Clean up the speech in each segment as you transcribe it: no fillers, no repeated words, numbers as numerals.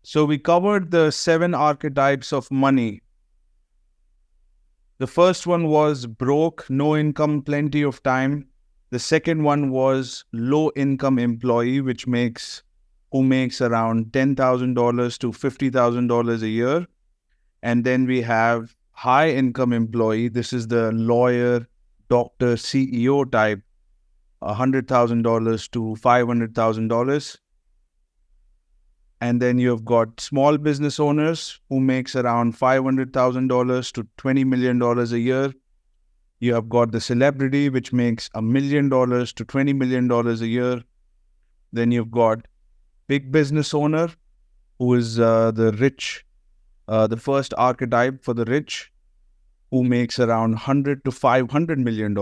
So we covered the 7 archetypes of money. The first one was broke, no income, plenty of time. The second one was low income employee, who makes around $10,000 to $50,000 a year. And then we have high income employee. This is the lawyer, doctor, CEO type, $100,000 to $500,000. And then you've got small business owners who makes around $500,000 to $20 million a year. You have got the celebrity, which makes $1 million to $20 million a year. Then you've got big business owner, who is the rich, the first archetype for the rich, who makes around $100 to $500 million.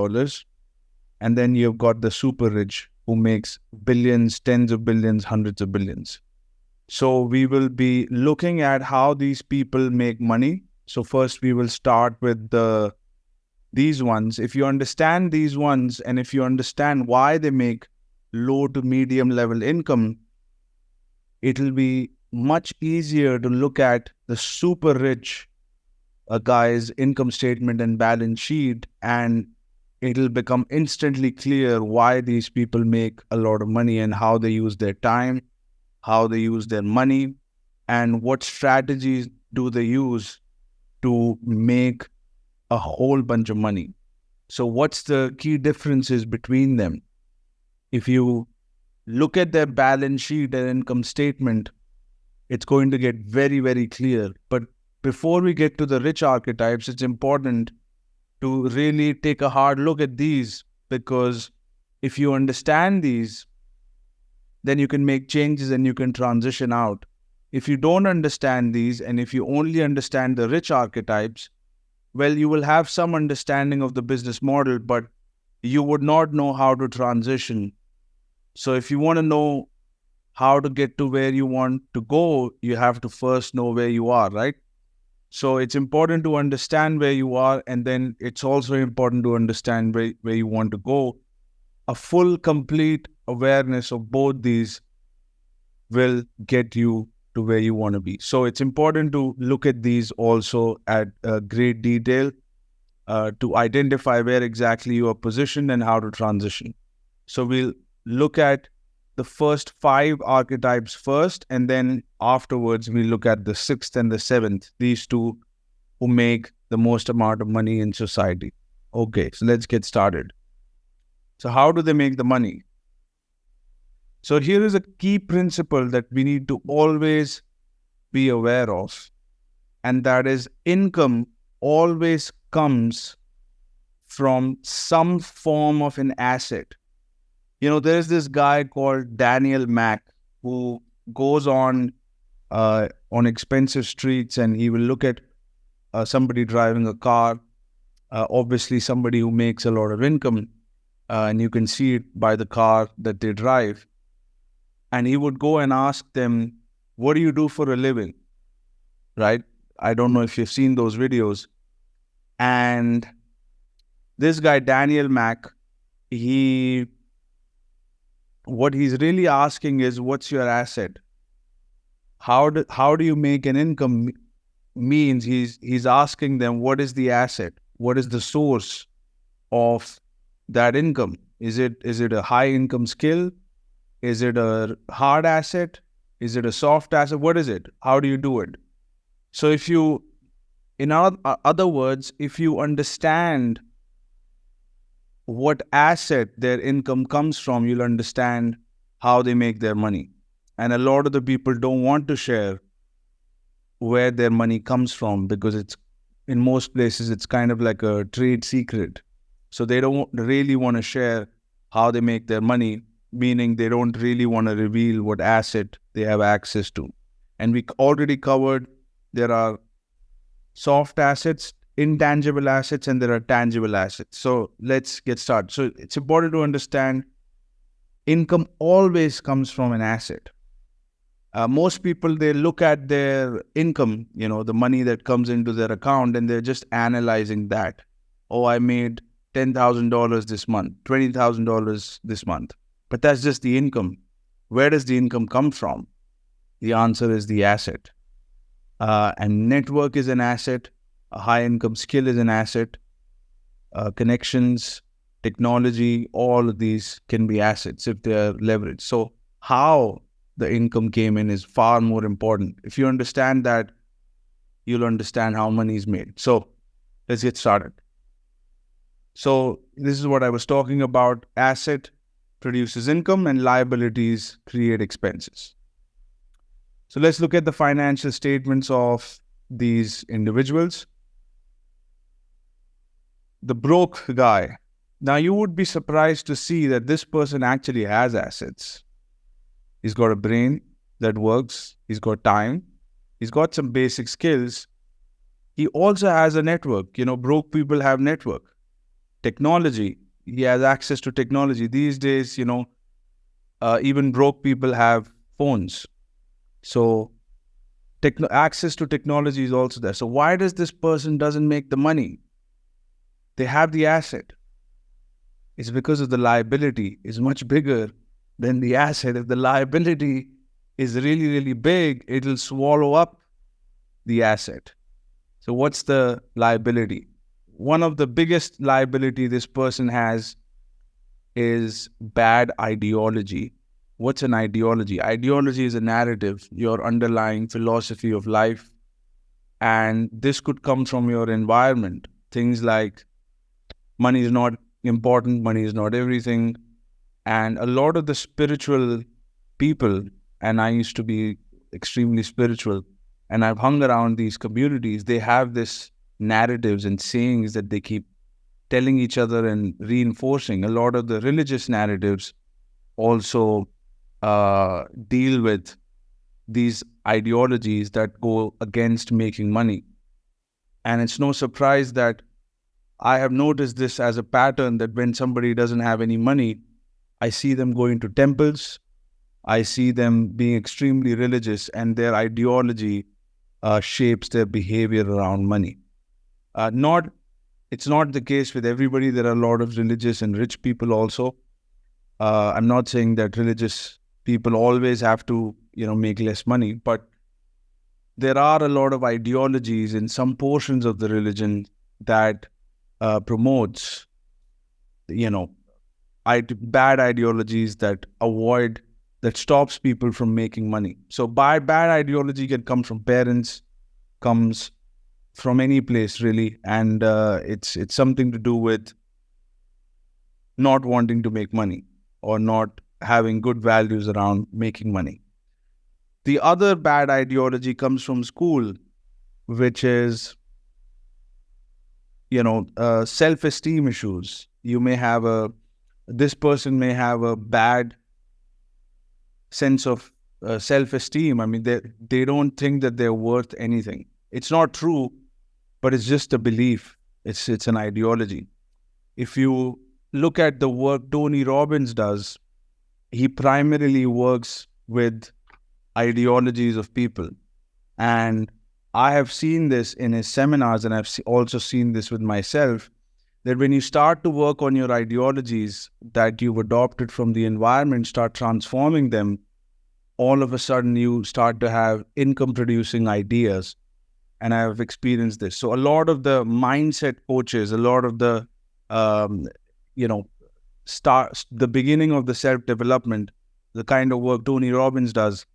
And then you've got the super rich, who makes billions, tens of billions, hundreds of billions. So we will be looking at how these people make money. So first we will start with these ones. If you understand these ones, and if you understand why they make low to medium level income, it will be much easier to look at the super rich guy's income statement and balance sheet, and it'll become instantly clear why these people make a lot of money and how they use their time, how they use their money, and what strategies do they use to make a whole bunch of money. So what's the key differences between them? If you look at their balance sheet and income statement, it's going to get very, very clear. But before we get to the rich archetypes, it's important to really take a hard look at these, because if you understand these, then you can make changes and you can transition out. If you don't understand these, and if you only understand the rich archetypes, well, you will have some understanding of the business model, but you would not know how to transition. So if you want to know how to get to where you want to go, you have to first know where you are, right? So it's important to understand where you are, and then it's also important to understand where you want to go. A full, complete awareness of both these will get you to where you want to be. So it's important to look at these also at great detail to identify where exactly you are positioned and how to transition. So we'll look at the first 5 archetypes first, and then afterwards we look at the 6th and the 7th, these two who make the most amount of money in society. Okay, so let's get started. So how do they make the money? So here is a key principle that we need to always be aware of, and that is income always comes from some form of an asset. You know, there's this guy called Daniel Mack who goes on expensive streets, and he will look at somebody driving a car, obviously somebody who makes a lot of income, and you can see it by the car that they drive. And he would go and ask them, what do you do for a living? Right? I don't know if you've seen those videos. And this guy, Daniel Mack, what he's really asking is, what's your asset? How do you make an income? Means he's asking them, what is the asset? What is the source of that income? Is it a high income skill? Is it a hard asset? Is it a soft asset? What is it? How do you do it? So in other words, if you understand what asset their income comes from, you'll understand how they make their money. And a lot of the people don't want to share where their money comes from, because in most places it's kind of like a trade secret. So they don't really want to share how they make their money, meaning they don't really want to reveal what asset they have access to. And we already covered there are soft assets, intangible assets, and there are tangible assets. So let's get started. So it's important to understand income always comes from an asset. Most people, they look at their income, the money that comes into their account, and they're just analyzing that. Oh, I made $10,000 this month, $20,000 this month. But that's just the income. Where does the income come from? The answer is the asset. And network is an asset. A high income skill is an asset. Connections, technology, all of these can be assets if they are leveraged. So how the income came in is far more important. If you understand that, you'll understand how money is made. So let's get started. So this is what I was talking about. Asset produces income and liabilities create expenses. So let's look at the financial statements of these individuals. The broke guy. Now you would be surprised to see that this person actually has assets. He's got a brain that works. He's got time. He's got some basic skills. He also has a network. Broke people have network. Technology. He has access to technology. These days, even broke people have phones. So access to technology is also there. So why does this person doesn't make the money? They have the asset. It's because of the liability is much bigger than the asset. If the liability is really, really big, it'll swallow up the asset. So what's the liability? One of the biggest liability this person has is bad ideology. What's an ideology? Ideology is a narrative, your underlying philosophy of life. And this could come from your environment. Things like money is not important, money is not everything. And a lot of the spiritual people, and I used to be extremely spiritual, and I've hung around these communities, they have this narratives and sayings that they keep telling each other and reinforcing. A lot of the religious narratives also deal with these ideologies that go against making money. And it's no surprise that I have noticed this as a pattern, that when somebody doesn't have any money, I see them going to temples. I see them being extremely religious, and their ideology shapes their behavior around money. It's not the case with everybody. There are a lot of religious and rich people also. I'm not saying that religious people always have to, make less money, but there are a lot of ideologies in some portions of the religion that promotes, bad ideologies that stops people from making money. So bad ideology can come from parents, comes from any place really, and it's something to do with not wanting to make money or not having good values around making money. The other bad ideology comes from school, which is self-esteem issues. This person may have a bad sense of self-esteem. I mean, they don't think that they're worth anything. It's not true, but it's just a belief. It's an ideology. If you look at the work Tony Robbins does, he primarily works with ideologies of people. And I have seen this in his seminars, and I've also seen this with myself, that when you start to work on your ideologies that you've adopted from the environment, start transforming them, all of a sudden you start to have income-producing ideas. And I have experienced this. So a lot of the mindset coaches, a lot of the, the beginning of the self-development, the kind of work Tony Robbins does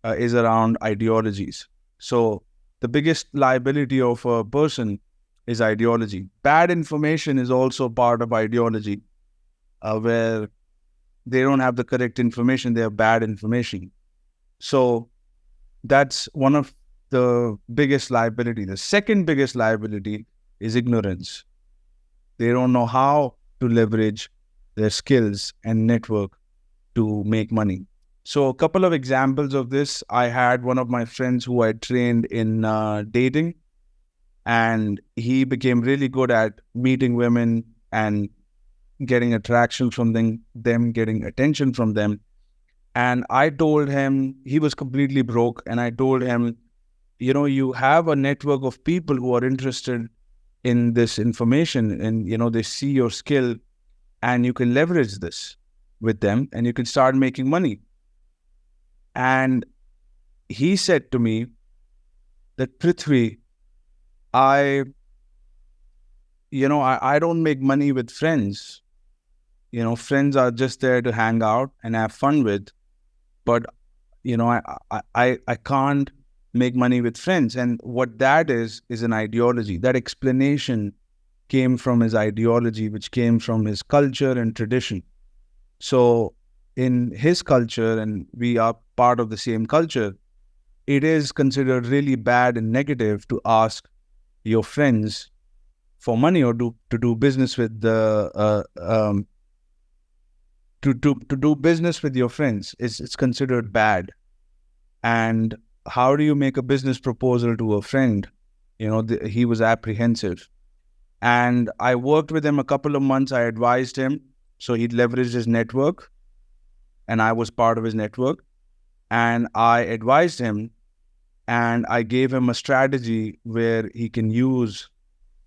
is around ideologies. So the biggest liability of a person is ideology. Bad information is also part of ideology, where they don't have the correct information, they have bad information. So that's one of the biggest liability. The second biggest liability is ignorance. They don't know how to leverage their skills and network to make money. So a couple of examples of this. I had one of my friends who I trained in dating, and he became really good at meeting women and getting attraction from them, getting attention from them. And I told him, he was completely broke, and I told him, you have a network of people who are interested in this information, and, they see your skill, and you can leverage this with them, and you can start making money. And he said to me that, Prithvi, I, I don't make money with friends. Friends are just there to hang out and have fun with. But, I can't make money with friends. And what that is an ideology. That explanation came from his ideology, which came from his culture and tradition. So in his culture, and we are part of the same culture, it is considered really bad and negative to ask your friends for money or to do business with the to do business with your friends. It's considered bad. And how do you make a business proposal to a friend? He was apprehensive. And I worked with him a couple of months. I advised him. So he'd leveraged his network, and I was part of his network. And I advised him, and I gave him a strategy where he can use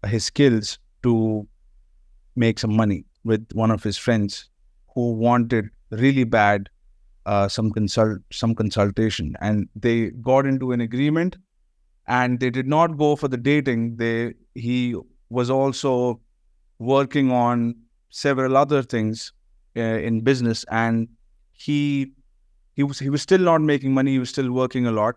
his skills to make some money with one of his friends who wanted really bad some consultation. And they got into an agreement, and they did not go for the dating. He was also working on several other things in business, and he was still not making money. He was still working a lot.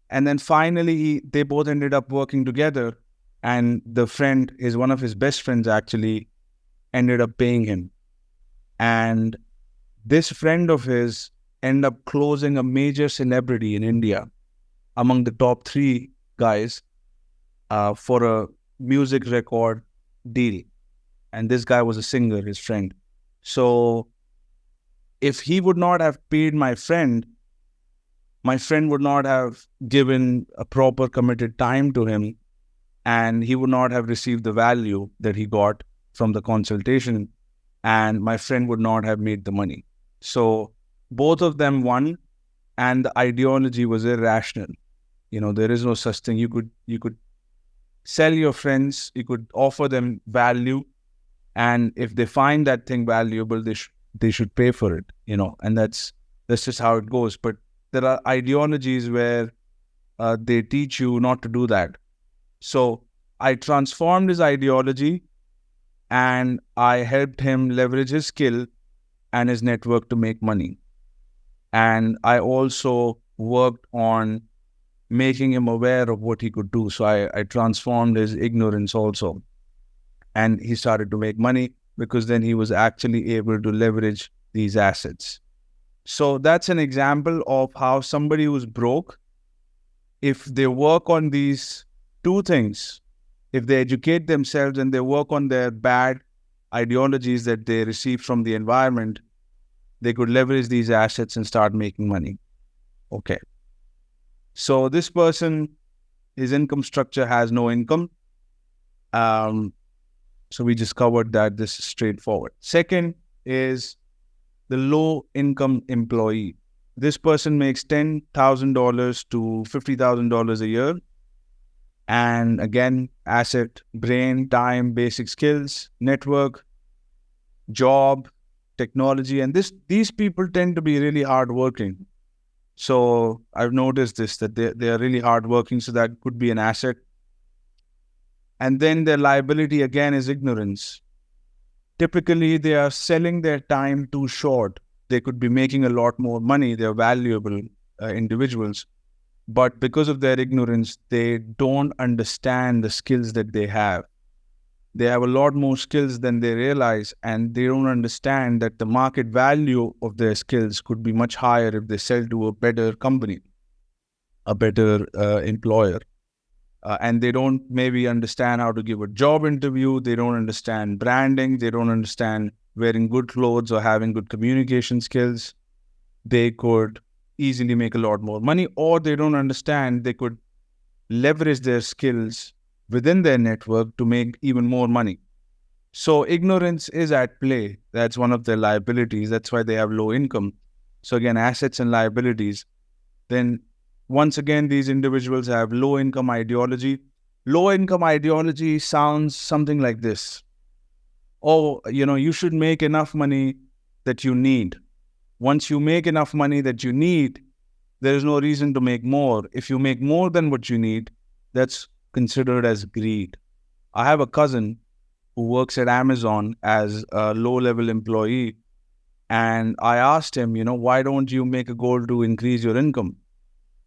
And then finally, they both ended up working together. And the friend is one of his best friends, actually, ended up paying him. And this friend of his ended up closing a major celebrity in India, among the top 3 guys, for a music record deal. And this guy was a singer, his friend. So if he would not have paid my friend would not have given a proper committed time to him, and he would not have received the value that he got from the consultation, and my friend would not have made the money. So both of them won, and the ideology was irrational. There is no such thing. You could sell your friends, you could offer them value, and if they find that thing valuable, they should pay for it, and that's just how it goes. But there are ideologies where they teach you not to do that. So I transformed his ideology, and I helped him leverage his skill and his network to make money. And I also worked on making him aware of what he could do. So I transformed his ignorance also. And he started to make money, because then he was actually able to leverage these assets. So that's an example of how somebody who's broke, if they work on these 2 things, if they educate themselves and they work on their bad ideologies that they received from the environment, they could leverage these assets and start making money. Okay. So this person, his income structure has no income. So we just covered that. This is straightforward. Second is the low income employee. This person makes $10,000 to $50,000 a year. And again, asset, brain, time, basic skills, network, job, technology. And these people tend to be really hardworking. So I've noticed this, that they are really hardworking. So that could be an asset. And then their liability again is ignorance. Typically, they are selling their time too short. They could be making a lot more money. They're valuable individuals. But because of their ignorance, they don't understand the skills that they have. They have a lot more skills than they realize, and they don't understand that the market value of their skills could be much higher if they sell to a better company, a better employer. And they don't maybe understand how to give a job interview. They don't understand branding. They don't understand wearing good clothes or having good communication skills. They could easily make a lot more money, or they don't understand they could leverage their skills within their network to make even more money. So ignorance is at play. That's one of their liabilities. That's why they have low income. So again, assets and liabilities. Then once again, these individuals have low income ideology. Low income ideology sounds something like this. Oh, you should make enough money that you need. Once you make enough money that you need, there is no reason to make more. If you make more than what you need, that's considered as greed. I have a cousin who works at Amazon as a low-level employee, and I asked him, why don't you make a goal to increase your income?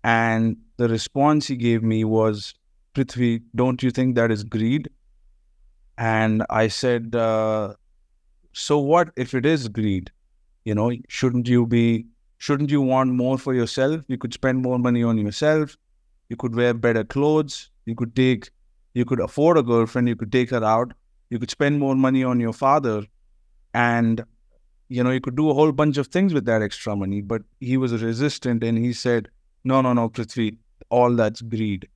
And the response he gave me was, Prithvi, don't you think that is greed? And I said, so what if it is greed? Shouldn't you want more for yourself? You could spend more money on yourself. You could wear better clothes. You could afford a girlfriend. You could take her out. You could spend more money on your father. And, you could do a whole bunch of things with that extra money. But he was resistant and he said, no, Prithvi, all that's greed.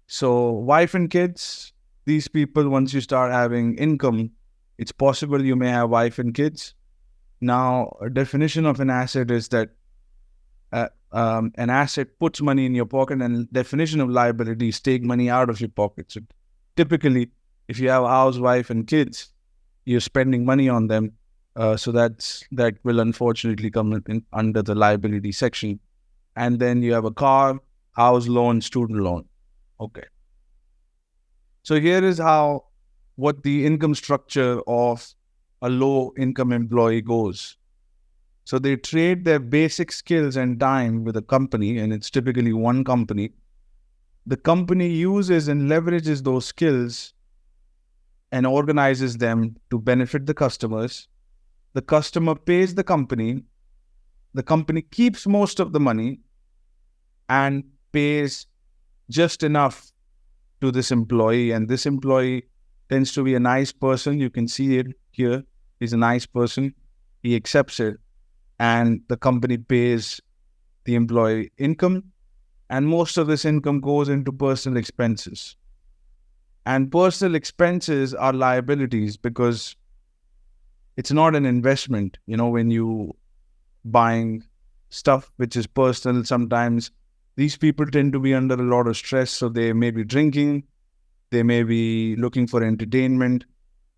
So wife and kids, these people, once you start having income, it's possible you may have wife and kids. Now, a definition of an asset is that an asset puts money in your pocket, and definition of liability is take money out of your pocket. So typically, if you have a house, wife, and kids, you're spending money on them. So that will unfortunately come under the liability section. And then you have a car, house loan, student loan. Okay. So here is what the income structure of a low income employee goes. So they trade their basic skills and time with a company, and it's typically one company. The company uses and leverages those skills and organizes them to benefit the customers. The customer pays the company keeps most of the money and pays just enough to this employee. And this employee tends to be a nice person. You can see it here. He's a nice person. He accepts it. And the company pays the employee income. And most of this income goes into personal expenses. And personal expenses are liabilities because it's not an investment. When you buying stuff which is personal, sometimes these people tend to be under a lot of stress. So they may be drinking, they may be looking for entertainment,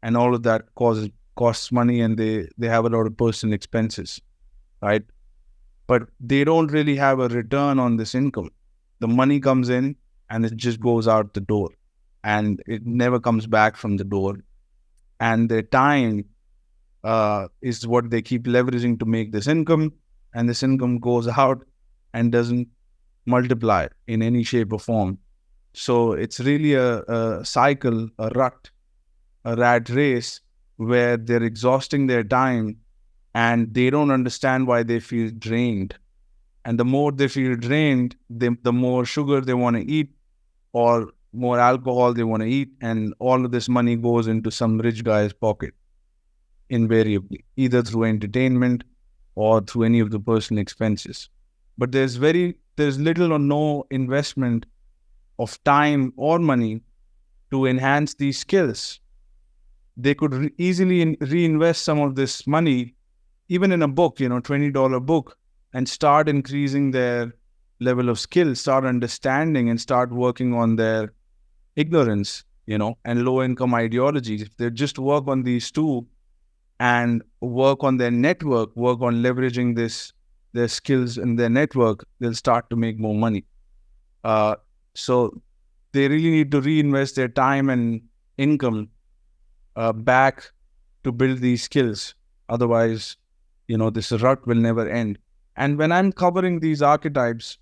and all of that costs money, and they have a lot of personal expenses, right? But they don't really have a return on this income. The money comes in and it just goes out the door, and it never comes back from the door. And their time is what they keep leveraging to make this income, and this income goes out and doesn't multiply in any shape or form. So it's really a cycle, a rat race, where they're exhausting their time and they don't understand why they feel drained. And the more they feel drained, the more sugar they want to eat or more alcohol they want to eat, and all of this money goes into some rich guy's pocket invariably, either through entertainment or through any of the personal expenses. But there's little or no investment of time or money to enhance these skills. They could easily reinvest some of this money, even in a book, $20 book, and start increasing their level of skill, start understanding, and start working on their ignorance, and low income ideologies. If they just work on these two and work on their network, work on leveraging their skills and their network, they'll start to make more money. So they really need to reinvest their time and income back to build these skills. Otherwise, this rut will never end. And when I'm covering these archetypes,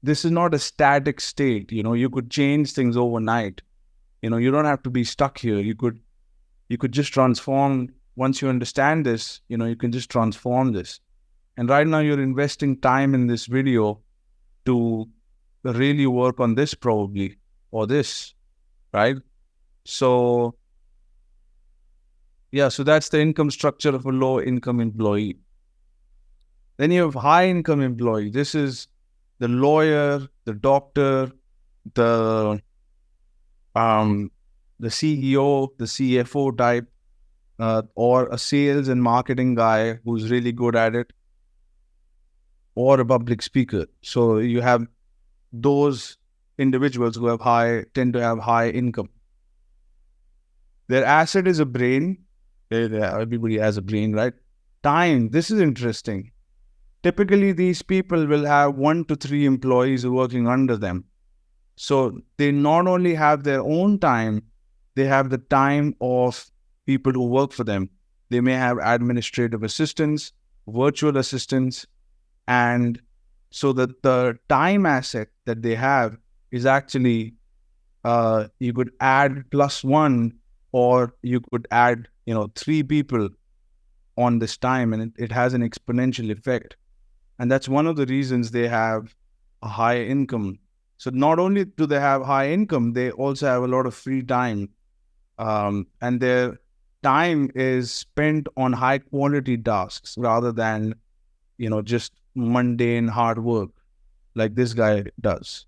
this is not a static state. You could change things overnight. You don't have to be stuck here. You could just transform. Once you understand this, you can just transform this. And right now you're investing time in this video to really work on this probably, or this, right? So, yeah, so that's the income structure of a low income employee. Then you have high income employee. This is the lawyer, the doctor, the CEO, the CFO type, or a sales and marketing guy who's really good at it, or a public speaker. So you have those individuals who tend to have high income. Their asset is a brain. Everybody has a brain, right? Time. This is interesting. Typically, these people will have 1 to 3 employees working under them. So they not only have their own time, they have the time of people who work for them. They may have administrative assistants, virtual assistants, and so that the time asset that they have is actually, you could add +1, or you could add 3 people on this time, and it has an exponential effect. And that's one of the reasons they have a high income. So not only do they have high income, they also have a lot of free time, and their time is spent on high quality tasks rather than just mundane hard work like this guy does.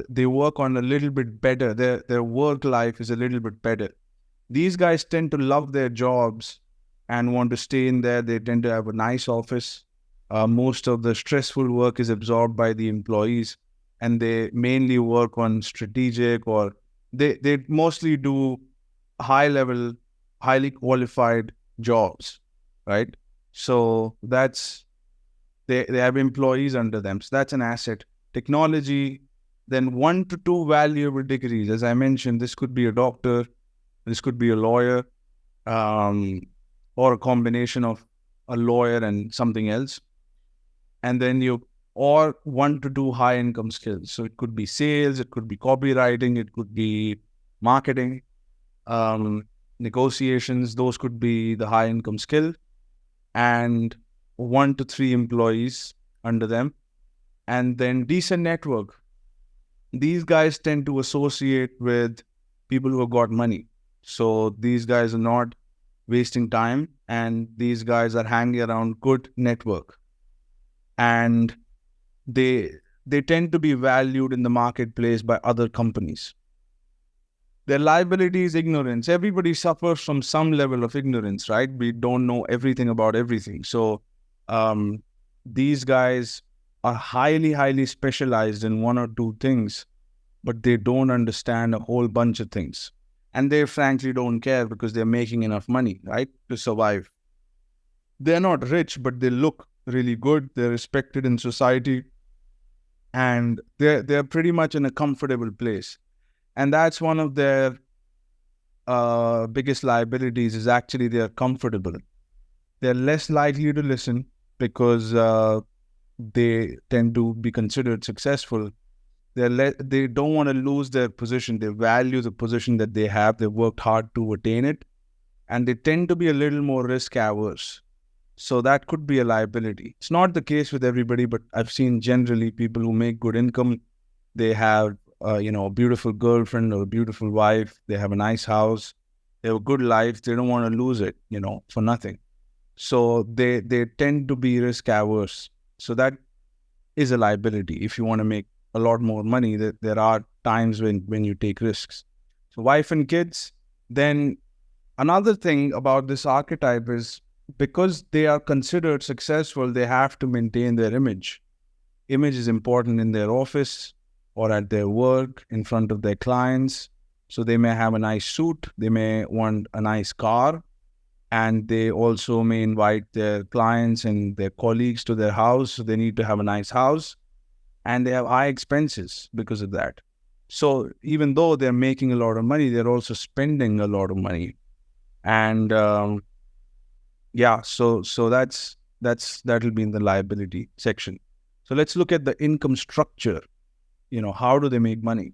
They work on a little bit better. Their work life is a little bit better. These guys tend to love their jobs and want to stay in there. They tend to have a nice office. Most of the stressful work is absorbed by the employees, and they mainly work on strategic, or they mostly do high level, highly qualified jobs, right? So they have employees under them. So that's an asset. Technology, then 1 to 2 valuable degrees. As I mentioned, this could be a doctor, this could be a lawyer, or a combination of a lawyer and something else. And then or 1 to 2 high income skills. So it could be sales, it could be copywriting, it could be marketing, negotiations. Those could be the high income skill. And 1 to 3 employees under them. And then decent network. These guys tend to associate with people who have got money. So these guys are not wasting time, and these guys are hanging around good network. And they tend to be valued in the marketplace by other companies. Their liability is ignorance. Everybody suffers from some level of ignorance, right? We don't know everything about everything. So these guys are highly, highly specialized in 1 or 2 things, but they don't understand a whole bunch of things. And they frankly don't care because they're making enough money, right, to survive. They're not rich, but they look really good. They're respected in society, and they're pretty much in a comfortable place. And that's one of their biggest liabilities, is actually they're comfortable. They're less likely to listen because they tend to be considered successful. They don't want to lose their position. They value the position that they have. They worked hard to attain it, and they tend to be a little more risk averse. So that could be a liability. It's not the case with everybody, but I've seen generally people who make good income, they have a beautiful girlfriend or a beautiful wife. They have a nice house. They have a good life. They don't want to lose it, for nothing. So they tend to be risk averse. So that is a liability. If you want to make a lot more money, there are times when you take risks. So wife and kids. Then another thing about this archetype is, because they are considered successful, they have to maintain their image. Image is important in their office or at their work, in front of their clients. So they may have a nice suit, they may want a nice car, and they also may invite their clients and their colleagues to their house. So they need to have a nice house, and they have high expenses because of that. So even though they're making a lot of money, they're also spending a lot of money. And so that'll be in the liability section. So let's look at the income structure. How do they make money?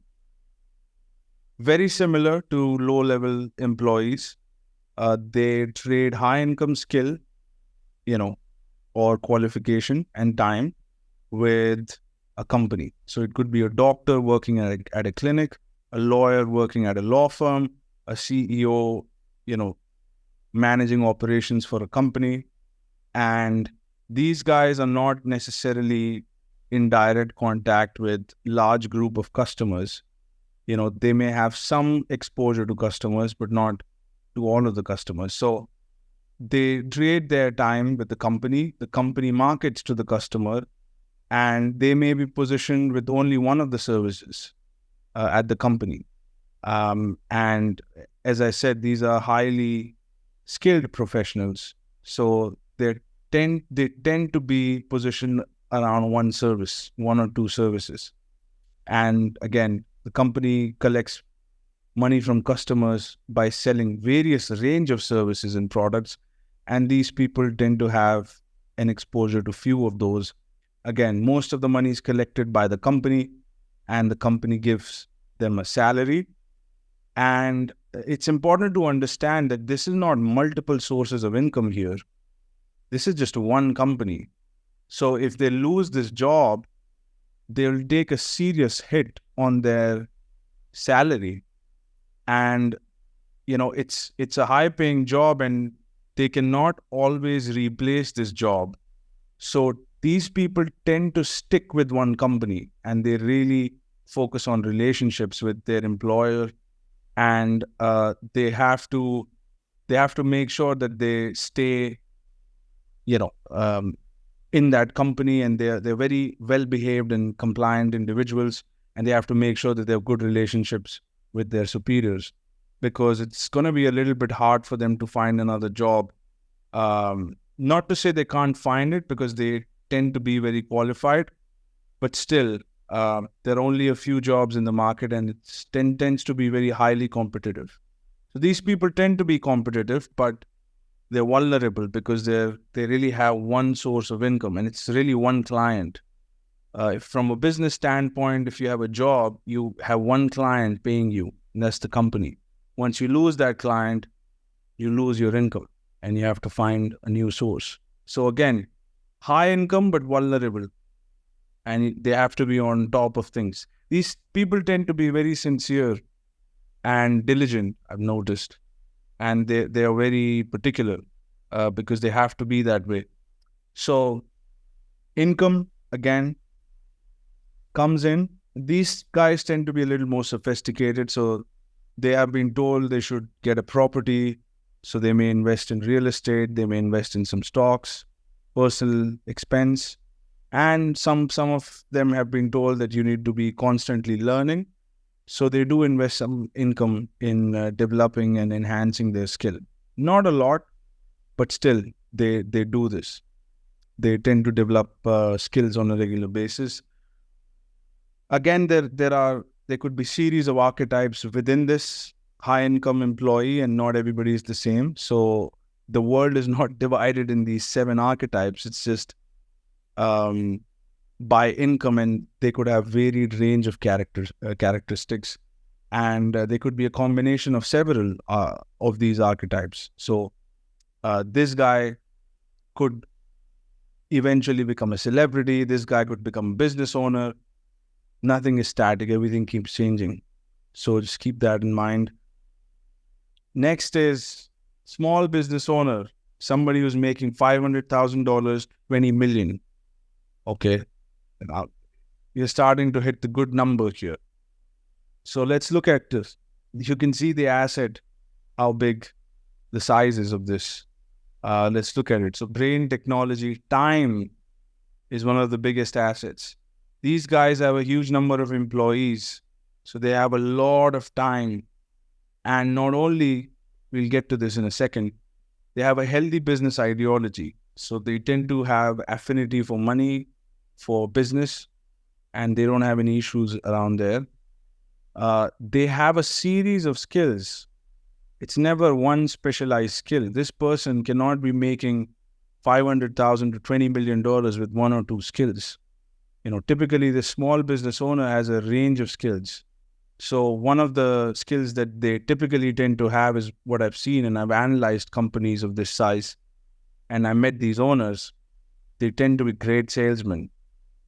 Very similar to low-level employees. They trade high income skill, or qualification and time with a company. So it could be a doctor working at a clinic, a lawyer working at a law firm, a CEO, managing operations for a company. And these guys are not necessarily in direct contact with large group of customers. They may have some exposure to customers, but not to all of the customers. So they trade their time with the company markets to the customer, and they may be positioned with only one of the services at the company. And as I said, these are highly skilled professionals. So they're tend to be positioned around one or two services. And again, the company collects money from customers by selling various range of services and products. And these people tend to have an exposure to few of those. Again, most of the money is collected by the company, and the company gives them a salary. And it's important to understand that this is not multiple sources of income here. This is just one company. So if they lose this job, they'll take a serious hit on their salary. And it's a high paying job, and they cannot always replace this job. So these people tend to stick with one company, and they really focus on relationships with their employer. And they have to make sure that they stay in that company, and they're very well behaved and compliant individuals, and they have to make sure that they have good relationships with their superiors, because it's going to be a little bit hard for them to find another job. Not to say they can't find it, because they tend to be very qualified, but still, there are only a few jobs in the market, and it tends to be very highly competitive. So these people tend to be competitive, but they're vulnerable because they really have one source of income, and it's really one client. From a business standpoint, if you have a job, you have one client paying you, and that's the company. Once you lose that client, you lose your income, and you have to find a new source. So again, high income but vulnerable, and they have to be on top of things. These people tend to be very sincere and diligent, I've noticed, and they are very particular because they have to be that way. So income, again, comes in. These guys tend to be a little more sophisticated, so they have been told they should get a property, so they may invest in real estate, they may invest in some stocks, personal expense, and some of them have been told that you need to be constantly learning. So they do invest some income in developing and enhancing their skill. Not a lot, but still, they do this. They tend to develop skills on a regular basis. Again, there could be series of archetypes within this high-income employee, and not everybody is the same. So the world is not divided in these 7 archetypes. It's just by income, and they could have varied range of characteristics, and they could be a combination of several of these archetypes. So this guy could eventually become a celebrity. This guy could become a business owner. Nothing is static. Everything keeps changing. So just keep that in mind. Next is small business owner, somebody who's making $500,000, 20 million. Okay. Now, you're starting to hit the good number here. So let's look at this. You can see the asset, how big the size is of this. Let's look at it. So brain, technology, time is one of the biggest assets. These guys have a huge number of employees, so they have a lot of time. And not only, we'll get to this in a second, they have a healthy business ideology. So they tend to have affinity for money, for business, and they don't have any issues around there. They have a series of skills. It's never one specialized skill. This person cannot be making $500,000 to $20 million with one or two skills. Typically the small business owner has a range of skills. So one of the skills that they typically tend to have is what I've seen, and I've analyzed companies of this size, and I met these owners. They tend to be great salesmen.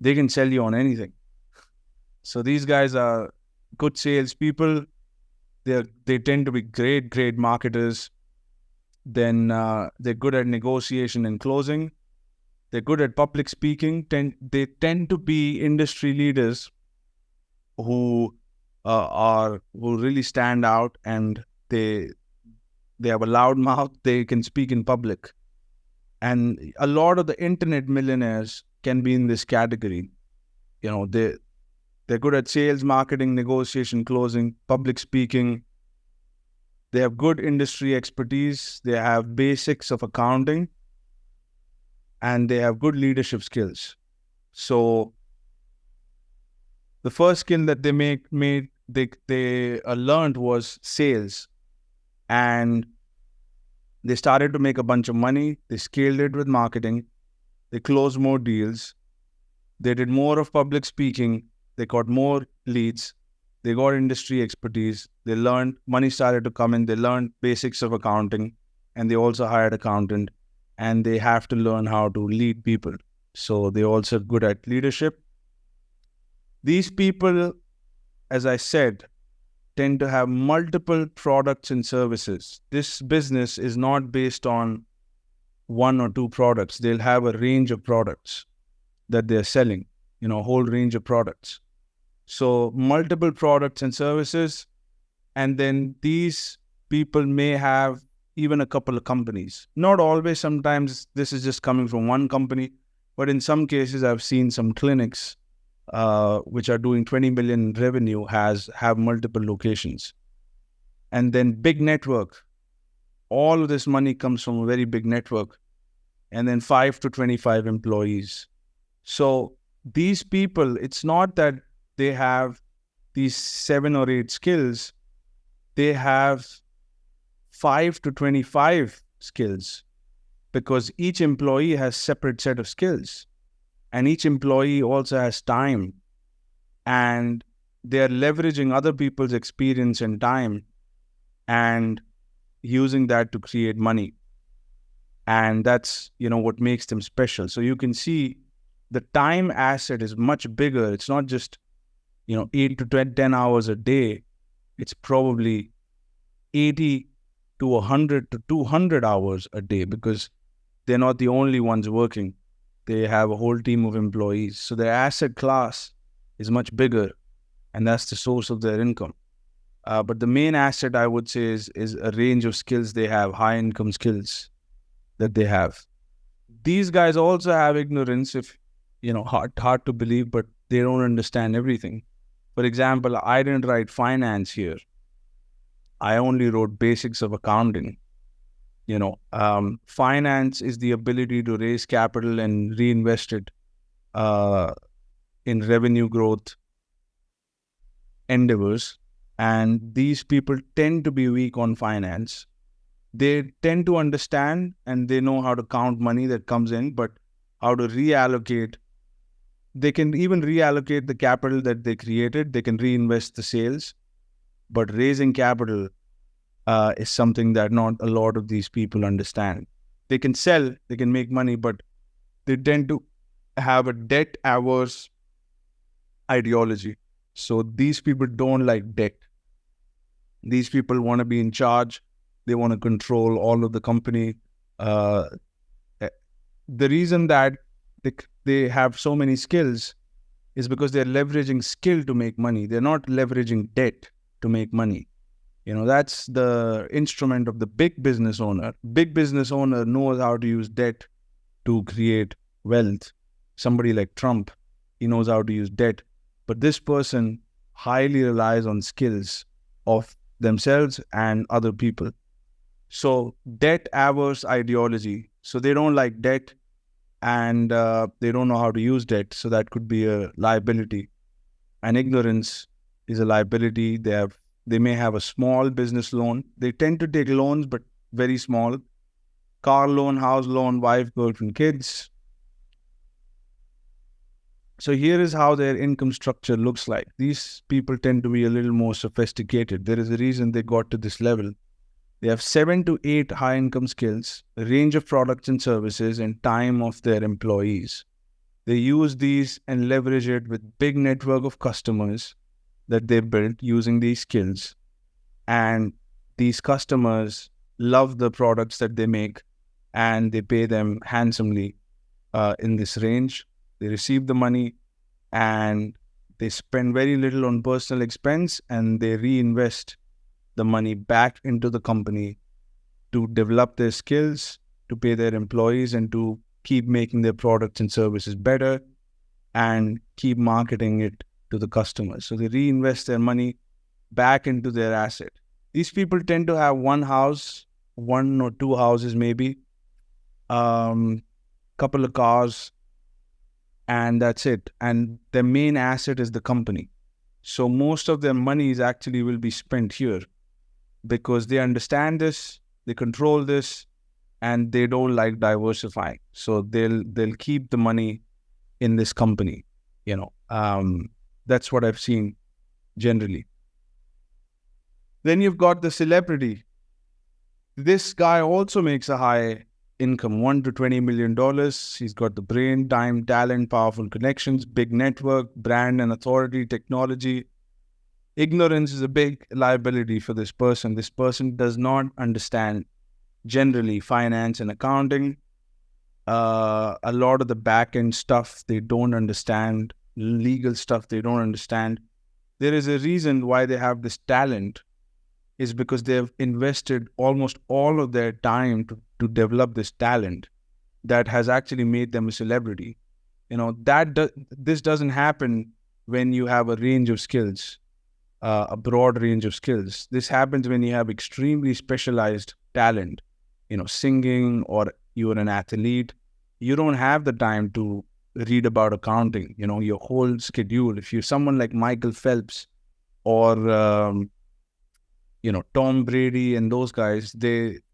They can sell you on anything. So these guys are good salespeople. They tend to be great marketers. Then they're good at negotiation and closing. They're good at public speaking. They tend to be industry leaders who really stand out, and they have a loud mouth. They can speak in public. And a lot of the internet millionaires can be in this category. They're good at sales, marketing, negotiation, closing, public speaking. They have good industry expertise. They have basics of accounting. and they have good leadership skills. So the first skill that they learned was sales, and they started to make a bunch of money. They scaled it with marketing. They closed more deals. They did more of public speaking. They got more leads. They got industry expertise. They learned, money started to come in. They learned basics of accounting, and they also hired accountant, and they have to learn how to lead people. So they're also good at leadership. These people, as I said, tend to have multiple products and services. This business is not based on one or two products. They'll have a range of products that they're selling, a whole range of products. So multiple products and services. And then these people may have even a couple of companies. Not always. Sometimes this is just coming from one company. But in some cases, I've seen some clinics which are doing 20 million revenue have multiple locations. And then big network. All of this money comes from a very big network. And then 5 to 25 employees. So these people, it's not that they have these 7 or 8 skills. They have 5 to 25 skills, because each employee has separate set of skills, and each employee also has time, and they're leveraging other people's experience and time and using that to create money. And that's, what makes them special. So you can see the time asset is much bigger. It's not just, 8 to 10 hours a day. It's probably 80 to 100 to 200 hours a day, because they're not the only ones working. They have a whole team of employees. So their asset class is much bigger, and that's the source of their income. But the main asset, I would say, is a range of skills they have, high income skills that they have. These guys also have ignorance, if, hard to believe, but they don't understand everything. For example, I didn't write finance here. I only wrote basics of accounting. Finance is the ability to raise capital and reinvest it in revenue growth endeavors. And these people tend to be weak on finance. They tend to understand and they know how to count money that comes in, but how to reallocate. They can even reallocate the capital that they created. They can reinvest the sales, but raising capital is something that not a lot of these people understand. They can sell, they can make money, but they tend to have a debt-averse ideology. So these people don't like debt. These people want to be in charge. They want to control all of the company. The reason that they have so many skills is because they're leveraging skill to make money. They're not leveraging debt to make money. That's the instrument of the big business owner. Big business owner knows how to use debt to create wealth. Somebody like Trump, he knows how to use debt. But this person highly relies on skills of themselves and other people. So debt-averse ideology. So they don't like debt, and they don't know how to use debt. So that could be a liability. And ignorance is a liability. They may have a small business loan. They tend to take loans, but very small. Car loan, house loan, wife, girlfriend, kids. So here is how their income structure looks like. These people tend to be a little more sophisticated. There is a reason they got to this level. They have 7 to 8 high income skills, a range of products and services, and time of their employees. They use these and leverage it with big network of customers that they built using these skills. And these customers love the products that they make, and they pay them handsomely in this range. They receive the money and they spend very little on personal expense, and they reinvest the money back into the company to develop their skills, to pay their employees, and to keep making their products and services better and keep marketing it to the customers. So they reinvest their money back into their asset. These people tend to have one house, 1 or 2 houses maybe, couple of cars, and that's it. And their main asset is the company. So most of their monies actually will be spent here because they understand this, they control this, and they don't like diversifying. So they'll keep the money in this company. That's what I've seen generally. Then you've got the celebrity. This guy also makes a high income, $1 to $20 million. He's got the brain, time, talent, powerful connections, big network, brand and authority, technology. Ignorance is a big liability for this person. This person does not understand generally finance and accounting. A lot of the back-end stuff they don't understand, legal stuff they don't understand. There is a reason why they have this talent, is because they've invested almost all of their time to develop this talent that has actually made them a celebrity. This doesn't happen when you have a range of skills, a broad range of skills. This happens when you have extremely specialized talent, singing, or you're an athlete. You don't have the time to read about accounting, your whole schedule. If you're someone like Michael Phelps or, Tom Brady and those guys,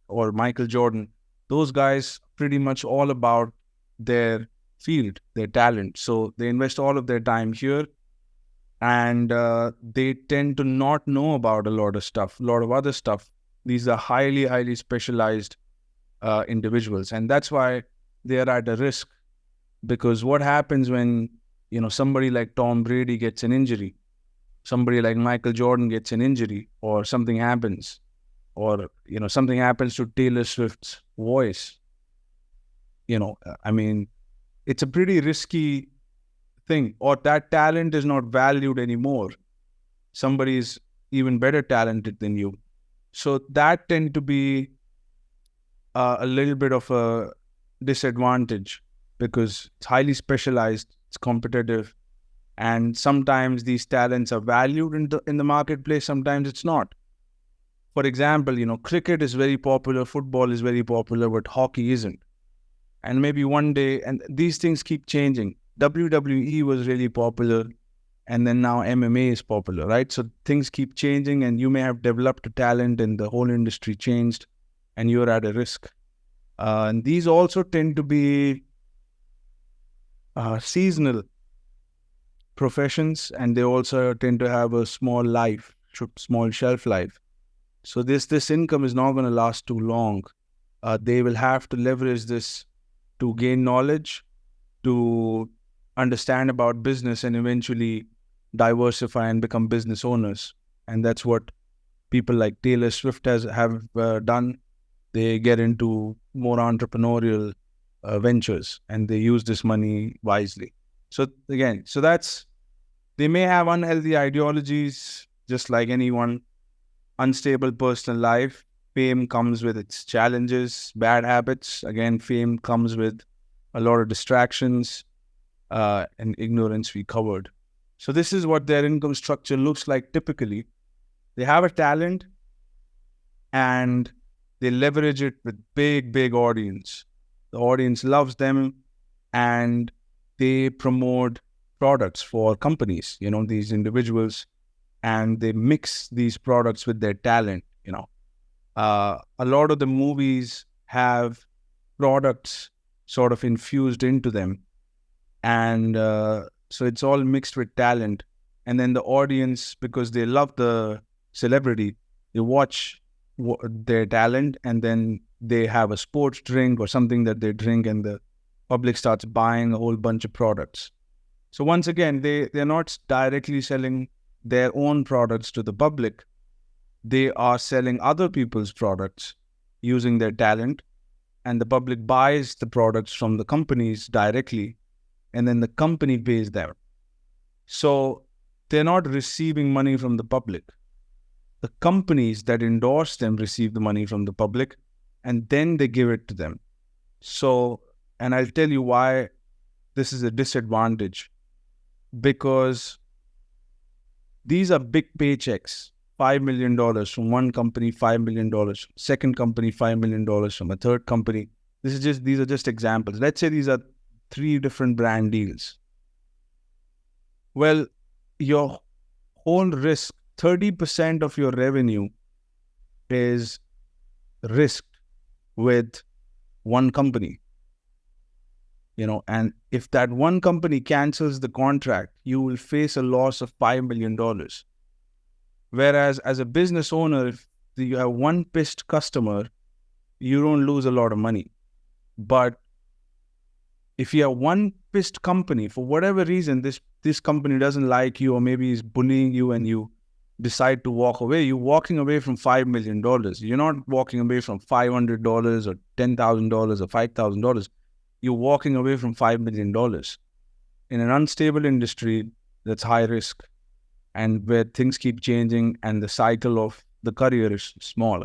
or Michael Jordan, those guys pretty much all about their field, their talent. So they invest all of their time here, and they tend to not know about a lot of other stuff. These are highly, highly specialized individuals. And that's why they are at a risk, because what happens when, somebody like Tom Brady gets an injury, somebody like Michael Jordan gets an injury, or something happens, or, something happens to Taylor Swift's voice. It's a pretty risky thing, or that talent is not valued anymore. Somebody's even better talented than you. So that tend to be a little bit of a disadvantage, because it's highly specialized, it's competitive, and sometimes these talents are valued in the marketplace, sometimes it's not. For example, cricket is very popular, football is very popular, but hockey isn't. And maybe one day, and these things keep changing. WWE was really popular, and then now MMA is popular, right? So things keep changing, and you may have developed a talent and the whole industry changed, and you're at a risk. And these also tend to be seasonal professions, and they also tend to have a small shelf life. So this income is not going to last too long. They will have to leverage this to gain knowledge, to understand about business, and eventually diversify and become business owners. And that's what people like Taylor Swift have done. They get into more entrepreneurial ventures, and they use this money wisely. So again, they may have unhealthy ideologies, just like anyone. Unstable personal life. Fame comes with its challenges, bad habits. Again, fame comes with a lot of distractions and ignorance we covered. So this is what their income structure looks like typically. They have a talent, and they leverage it with big audience. The audience loves them, and they promote products for companies, these individuals, and they mix these products with their talent. A lot of the movies have products sort of infused into them, and so it's all mixed with talent. And then the audience, because they love the celebrity, they watch their talent, and then they have a sports drink or something that they drink, and the public starts buying a whole bunch of products. So once again, they're not directly selling their own products to the public. They are selling other people's products using their talent, and the public buys the products from the companies directly, and then the company pays them. So they're not receiving money from the public. The companies that endorse them receive the money from the public, and then they give it to them. So, and I'll tell you why this is a disadvantage. Because these are big paychecks. $5 million from one company, $5 million, second company, $5 million from a third company. These are just examples. Let's say these are 3 different brand deals. Well, your whole risk, 30% of your revenue is risked with one company. And if that one company cancels the contract, you will face a loss of $5 million. Whereas as a business owner, if you have one pissed customer, you don't lose a lot of money. But if you have one pissed company, for whatever reason, this company doesn't like you, or maybe is bullying you, and you decide to walk away, you're walking away from $5 million. You're not walking away from $500 or $10,000 or $5,000. You're walking away from $5 million in an unstable industry that's high risk, and where things keep changing and the cycle of the career is small.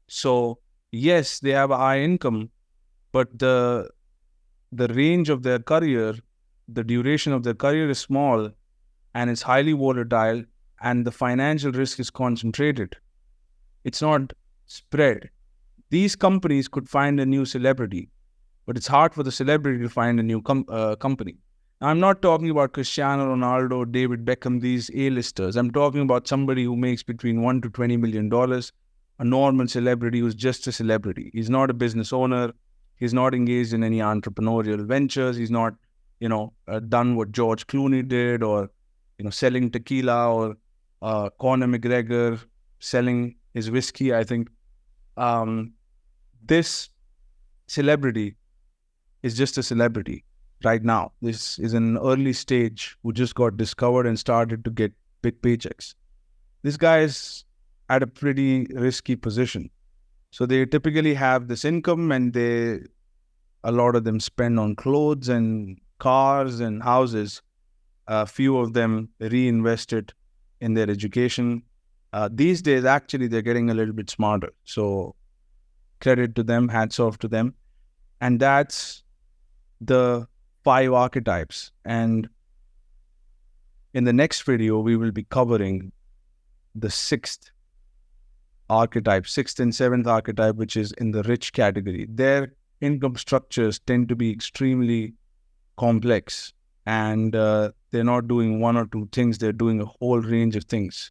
So yes, they have a high income, but the range of their career, the duration of their career is small, and it's highly volatile, and the financial risk is concentrated. It's not spread. These companies could find a new celebrity, but it's hard for the celebrity to find a new company. Now, I'm not talking about Cristiano Ronaldo, David Beckham, these A-listers. I'm talking about somebody who makes between $1 to $20 million, a normal celebrity who's just a celebrity. He's not a business owner. He's not engaged in any entrepreneurial ventures. He's not, done what George Clooney did, or, selling tequila, or Conor McGregor selling his whiskey. I think this celebrity is just a celebrity right now. This is an early stage who just got discovered and started to get big paychecks. This guy is at a pretty risky position. So they typically have this income, and a lot of them spend on clothes and cars and houses. A few of them reinvest it in their education. These days, actually, they're getting a little bit smarter. So credit to them, hats off to them. And that's the 5 archetypes. And in the next video, we will be covering the 6th archetype, 6th and 7th archetype, which is in the rich category. Their income structures tend to be extremely complex, and they're not doing one or two things. They're doing a whole range of things.